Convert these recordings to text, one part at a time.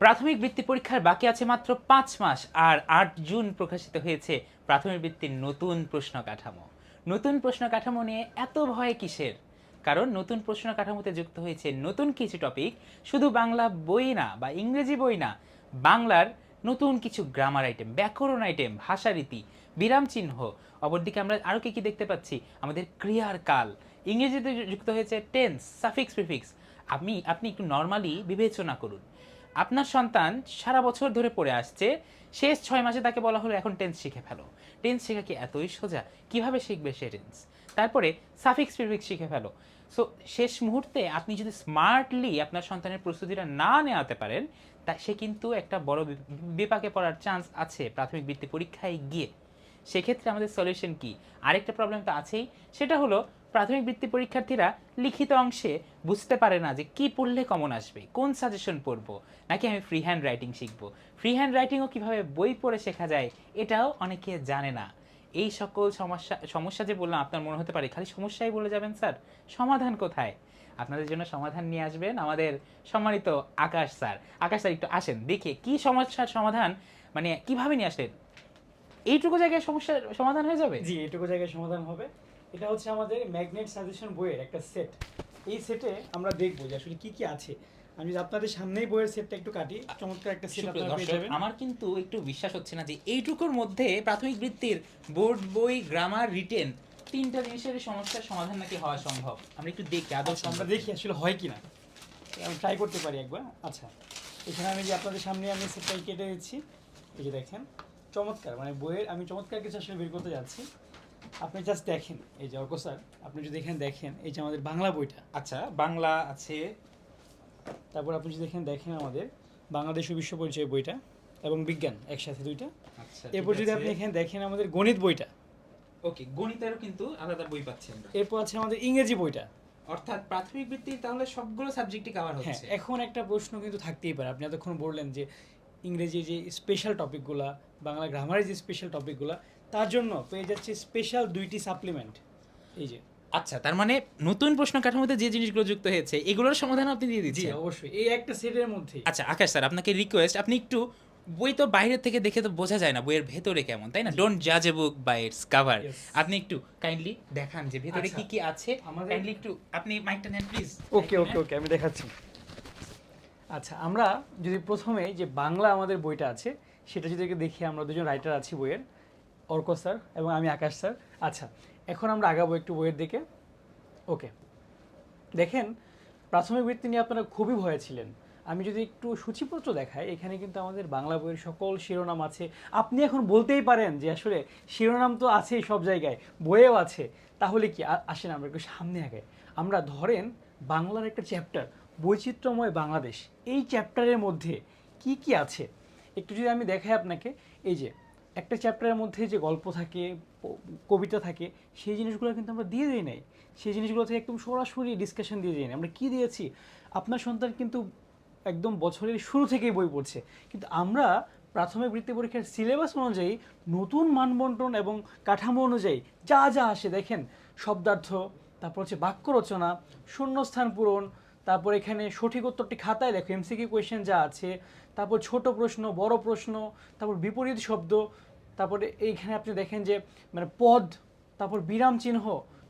প্রাথমিক বৃত্তি পরীক্ষার বাকি আছে মাত্র 5 মাস, আর 8 জুন প্রকাশিত হয়েছে প্রাথমিক বৃত্তির নতুন প্রশ্ন কাঠামো। নতুন প্রশ্ন কাঠামো নিয়ে এত ভয় কিসের? কারণ নতুন প্রশ্ন কাঠামোতে যুক্ত হয়েছে নতুন কিছু টপিক, শুধু বাংলা বই না বা ইংরেজি বই না, বাংলার নতুন কিছু গ্রামার আইটেম, ব্যাকরণ আইটেম, ভাষারীতি, বিরাম চিহ্ন। অপরদিকে আমরা আরও কি কি দেখতে পাচ্ছি? আমাদের ক্রিয়ার কাল, ইংরেজিতে যুক্ত হয়েছে টেন্স, সাফিক্স, প্রিফিক্স। আপনি একটু নর্মালি বিবেচনা করুন, আপনার সন্তান সারা বছর ধরে পড়ে আসছে, শেষ 6 মাসে তাকে বলা হলো এখন টেন্স শিখে ফেলো। টেন্স শেখা কি এতই সোজা? কিভাবে শিখবে সে টেন্স? তারপরে সাফিক্স প্রিফিক্স শিখে ফেলো। সো শেষ মুহূর্তে আপনি যদি স্মার্টলি আপনার সন্তানের প্রস্তুতিটা না নেওয়াতে পারেন, তা সে কিন্তু একটা বড় বিপাকে পড়ার চান্স আছে প্রাথমিক বৃত্তি পরীক্ষায় গিয়ে। সেক্ষেত্রে আমাদের সলিউশন কি? আরেকটা প্রবলেম তো আছেই, সেটা হলো প্রাথমিক বৃত্তি পরীক্ষার্থীরা লিখিত অংশে বুঝতে পারে না যে কি পড়লে কমন আসবে, কোন সাজেশন পড়বো, নাকি আমি ফ্রি হ্যান্ড রাইটিং শিখবো। ফ্রি হ্যান্ড রাইটিংও কীভাবে বই পড়ে শেখা যায় এটাও অনেকে জানে না। এই সকল সমস্যা যে বললাম, আপনার মনে হতে পারে খালি সমস্যাই বলে যাবেন স্যার, সমাধান কোথায়? আপনাদের জন্য সমাধান নিয়ে আসবেন আমাদের সম্মানিত আকাশ স্যার। আকাশ স্যার একটু আসেন, দেখে কি সমস্যার সমাধান, মানে কিভাবে নিয়ে আসলেন। এইটুকু জায়গায় সমস্যার সমাধান হয়ে যাবে? জি, এইটুকু জায়গায় সমাধান হবে। এটা হচ্ছে আমাদের ম্যাগনেট সাজেশন বইয়ের একটা সেট। এই সেটে আমরা দেখবো যে আসলে কি কি আছে। আমি যদি আপনাদের সামনেই বইয়ের সেটটা একটু কাটি, চমৎকার একটা সেট আপনারা পেয়ে যাবেন। আমার কিন্তু একটু বিশ্বাস হচ্ছে না যে এইটুকুর মধ্যে প্রাথমিক বৃত্তির বোর্ড বই, গ্রামার, রিটেন, তিনটা জিনিসের সমস্যার সমাধান নাকি হওয়া সম্ভব। আমরা একটু দেখি আদর্শ, আমরা দেখি আসলে হয় কিনা, আমি ট্রাই করতে পারি একবার। আচ্ছা, এখানে আমি যে আপনাদের সামনে আমি সেটটাই কেটে দিচ্ছি। এই যে দেখেন, চমৎকার, মানে বইয়ের আমি চমৎকার কিছু আসলে বের করতে যাচ্ছি। আপনি জাস্ট দেখেন, এই যে অর্ক স্যার, আপনি যদি এখানে দেখেন, এই যে আমাদের বাংলা বইটা। আচ্ছা, বাংলা আছে। তারপর আপনি যদি এখানে দেখেন আমাদের বাংলাদেশ ও বিশ্ব পরিচয় বইটা এবং বিজ্ঞান একসাথে দুইটা। আচ্ছা, এরপর যদি আপনি এখানে দেখেন আমাদের গণিত বইটা। ওকে, গণিতেরও কিন্তু আলাদা বই পাচ্ছেন। এরপর আছে আমাদের ইংরেজি বইটা। অর্থাৎ প্রাথমিক বৃত্তি তাহলে সবগুলো সাবজেক্টই কভার হ্যাঁ, হচ্ছে। এখন একটা প্রশ্ন কিন্তু থাকতেই পারে। আপনি এতক্ষণ বললেন যে ইংরেজি যে স্পেশাল টপিকগুলা, বাংলা গ্রামারের যে স্পেশাল টপিকগুলা, তার জন্য পেয়ে যাচ্ছে স্পেশাল 2টি সাপ্লিমেন্ট। এই যে, আচ্ছা, তার মানে নতুন প্রশ্ন কাঠামোতে যে জিনিসগুলো যুক্ত হয়েছে এগুলোর সমাধান আপনি দিয়ে জি দিচ্ছেন? অবশ্যই, এই একটা সেটের মধ্যে। আচ্ছা আকাশ স্যার, আপনাকে রিকোয়েস্ট, আপনি একটু, বই তো বাইরে থেকে দেখে তো বোঝা যায় না বইয়ের ভেতরে কেমন, তাই না? ডোন্ট জাজ a book by its cover. Yes. আপনি একটু কাইন্ডলি দেখান যে ভেতরে আচ্ছা, কি কি আছে। আমাদের- কাইন্ডলি একটু আপনি মাইকটা নেন প্লিজ। ওকে ওকে ওকে, আমি দেখাচ্ছি। আচ্ছা, আমরা যদি প্রথমে যে বাংলা আমাদের বইটা আছে সেটা যদি দেখি, আমরা দুজন রাইটার আছি বইয়ের, অর্ক স্যার এবং আমি আকাশ স্যার। আচ্ছা, এখন আমরা আগাবো একটু বইয়ের দিকে। ওকে, দেখেন, প্রাথমিক বৃত্তি নিয়ে আপনারা খুবই ভয়ে ছিলেন। আমি যদি একটু সূচিপত্র দেখাই, এখানে কিন্তু আমাদের বাংলা বইয়ের সকল শিরোনাম আছে। আপনি এখন বলতেই পারেন যে আসলে শিরোনাম তো আছেই সব জায়গায়, বইয়েও আছে, তাহলে কি? আসেন আমরা একটু সামনে আগে। আমরা ধরেন বাংলার একটা চ্যাপ্টার, বৈচিত্র্যময় বাংলাদেশ, এই চ্যাপ্টারের মধ্যে কি কি আছে একটু যদি আমি দেখাই আপনাকে। এই যে একটা চ্যাপ্টারের মধ্যে যে গল্প থাকে, কবিতা থাকে, সেই জিনিসগুলো কিন্তু আমরা দিয়ে দিই নাই। সেই জিনিসগুলো থেকে একদম সরাসরি ডিসকাশন দিয়ে দিই না। আমরা কী দিয়েছি, আপনার সন্তান কিন্তু একদম বছরের শুরু থেকেই বই পড়ছে, কিন্তু আমরা প্রাথমিক বৃত্তি পরীক্ষার সিলেবাস অনুযায়ী নতুন মানবন্টন এবং কাঠামো অনুযায়ী যা যা আসে দেখেন, শব্দার্থ, তারপর হচ্ছে বাক্য রচনা, শূন্যস্থান পূরণ, তারপর এখানে সঠিক উত্তরটি খাতায় দেখো, এমসিকিউ কোয়েশ্চেন যা আছে, তারপর ছোট প্রশ্ন, বড় প্রশ্ন, তারপর বিপরীত শব্দ, তারপরে এইখানে আপনি দেখেন যে মানে পদ, তারপর বিরাম চিহ্ন,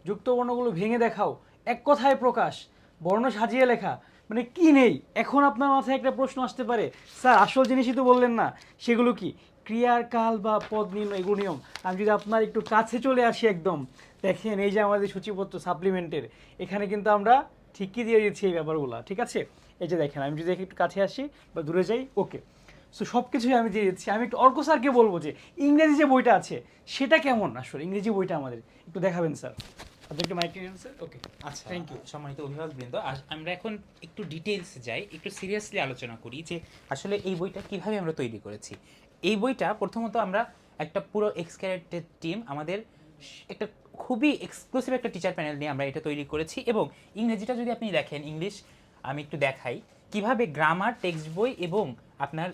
যুক্ত বর্ণগুলো ভেঙে দেখাও, এক কথায় প্রকাশ, বর্ণ সাজিয়ে লেখা, মানে কি নেই? এখন আপনার মাথায় একটা প্রশ্ন আসতে পারে, স্যার আসল জিনিসই তো বললেন না, সেগুলো কি? ক্রিয়ার কাল বা পদ নির্ণয়, এগুলো নিয়ম। আমি যদি আপনার একটু কাছে চলে আসি একদম, দেখেন এই যে আমাদের সূচিপত্র সাপ্লিমেন্টের, এখানে কিন্তু আমরা ঠিকই দিয়ে দিচ্ছি এই ব্যাপারগুলো, ঠিক আছে? এই যে দেখেন, আমি যদি একটু কাছে আসি বা দূরে যাই, ওকে, সো সব কিছুই আমি দিয়ে দিচ্ছি। আমি একটু অর্ক স্যারকে বলবো যে ইংরেজি যে বইটা আছে সেটা কেমন, আসলে ইংরেজি বইটা আমাদের একটু দেখাবেন স্যার। আপনি একটু মাইক নিন স্যার। ওকে, আচ্ছা, থ্যাংক ইউ। সম্মানিত অভিভাবকবৃন্দ, আমরা এখন একটু ডিটেলস যাই, একটু সিরিয়াসলি আলোচনা করি যে আসলে এই বইটা কিভাবে আমরা তৈরি করেছি। এই বইটা প্রথমত আমরা একটা পুরো এক্সক্যারেটেড টিম, আমাদের একটা খুবই এক্সক্লুসিভ একটা টিচার প্যানেল নিয়ে আমরা এটা তৈরি করেছি। এবং ইংরেজিটা যদি আপনি দেখেন, ইংলিশ আমি একটু দেখাই কিভাবে গ্রামার, টেক্সট বই এবং আপনার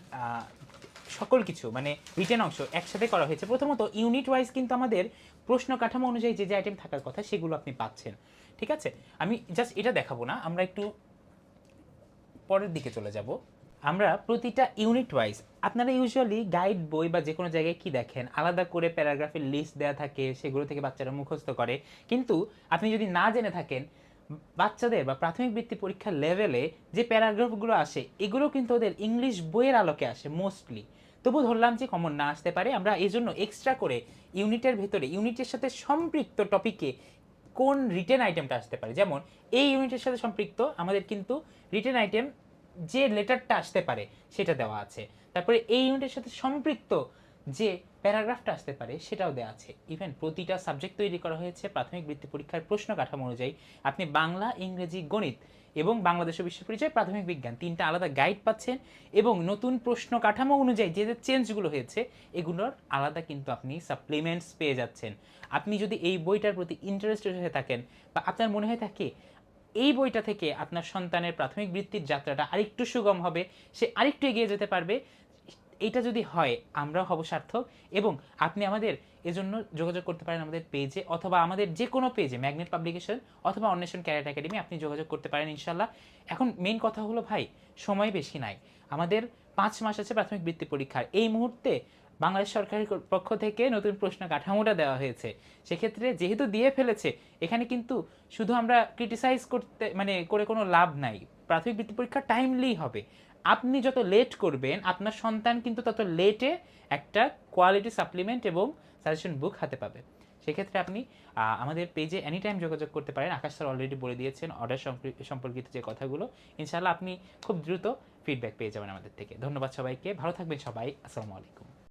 সকল কিছু মানে রিটেন অংশ একসাথে করা হয়েছে। প্রথমত ইউনিট ওয়াইজ কিন্তু আমাদের প্রশ্ন কাঠামো অনুযায়ী যে যে আইটেম থাকার কথা সেগুলো আপনি পাচ্ছেন, ঠিক আছে? আমি জাস্ট এটা দেখাবো না, আমরা একটু পরের দিকে চলে যাব। আমরা প্রতিটা ইউনিট ওয়াইজ, আপনারা ইউজুয়ালি গাইড বই বা যে কোনো জায়গায় কি দেখেন, আলাদা করে প্যারাগ্রাফের লিস্ট দেওয়া থাকে, সেগুলো থেকে বাচ্চারা মুখস্থ করে। কিন্তু আপনি যদি না জেনে থাকেন, বাচ্চাদের বা প্রাথমিক বৃত্তি পরীক্ষার লেভেলে যে প্যারাগ্রাফগুলো আসে এগুলো কিন্তু ওদের ইংলিশ বইয়ের আলোকে আসে মোস্টলি। তবু ধরলাম যে কমন না আসতে পারে, আমরা এই জন্য এক্সট্রা করে ইউনিটের ভেতরে ইউনিটের সাথে সম্পৃক্ত টপিকে কোন রিটেন আইটেমটা আসতে পারে, যেমন এই ইউনিটের সাথে সম্পৃক্ত আমাদের কিন্তু রিটেন আইটেম যে লেটারটা আসতে পারে সেটা দেওয়া আছে। তারপরে এই ইউনিটের সাথে সম্পৃক্ত যে প্যারাগ্রাফটা আসতে পারে সেটাও দেওয়া আছে। ইভেন প্রতিটা সাবজেক্ট তৈরি করা হয়েছে প্রাথমিক বৃত্তি পরীক্ষার প্রশ্ন কাঠামো অনুযায়ী। আপনি বাংলা, ইংরেজি, গণিত এবং বাংলাদেশ ও বিশ্ব পরিচয়, প্রাথমিক বিজ্ঞান, তিনটা আলাদা গাইড পাচ্ছেন এবং নতুন প্রশ্ন কাঠামো অনুযায়ী যে যে চেঞ্জগুলো হয়েছে এগুলোর আলাদা কিন্তু আপনি সাপ্লিমেন্টস পেয়ে যাচ্ছেন। আপনি যদি এই বইটার প্রতি ইন্টারেস্টেড হয়ে থাকেন বা আপনার মনে হয় থাকে এই বইটা থেকে আপনার সন্তানের প্রাথমিক বৃত্তির যাত্রাটা আরেকটু সুগম হবে, সে আরেকটু এগিয়ে যেতে পারবে, এটা যদি হয় আমরাও হব সার্থক। এবং আপনি আমাদের এজন্য যোগাযোগ করতে পারেন আমাদের পেজে, অথবা আমাদের যে কোনো পেজে, ম্যাগনেট পাবলিকেশন অথবা অন্বেষণ ক্যারিয়ার একাডেমি, আপনি যোগাযোগ করতে পারেন ইনশাল্লাহ। এখন মেন কথা হলো ভাই, সময় বেশি নাই, আমাদের 5 মাস আছে প্রাথমিক বৃত্তি পরীক্ষার। এই মুহূর্তে বাংলাদেশ সরকারের পক্ষ থেকে নতুন প্রশ্ন কাঠামোটা দেওয়া হয়েছে, সেক্ষেত্রে যেহেতু দিয়ে ফেলেছে, এখানে কিন্তু শুধু আমরা ক্রিটিসাইজ করতে মানে করে কোনো লাভ নাই। প্রাথমিক বৃত্তি পরীক্ষা টাইমলি হবে, আপনি যত লেট করবেন আপনার সন্তান কিন্তু তত লেটে একটা কোয়ালিটি সাপ্লিমেন্ট এবং সাজেশন বুক হাতে পাবে। সেক্ষেত্রে আপনি আমাদের পেজে এনি টাইম যোগাযোগ করতে পারেন। আকাশ স্যার অলরেডি বলে দিয়েছেন অর্ডার সম্পর্কিত যে কথাগুলো, ইনশাআল্লাহ আপনি খুব দ্রুত ফিডব্যাক পেয়ে যাবেন আমাদের থেকে। ধন্যবাদ সবাইকে, ভালো থাকবেন সবাই, আসসালামু আলাইকুম।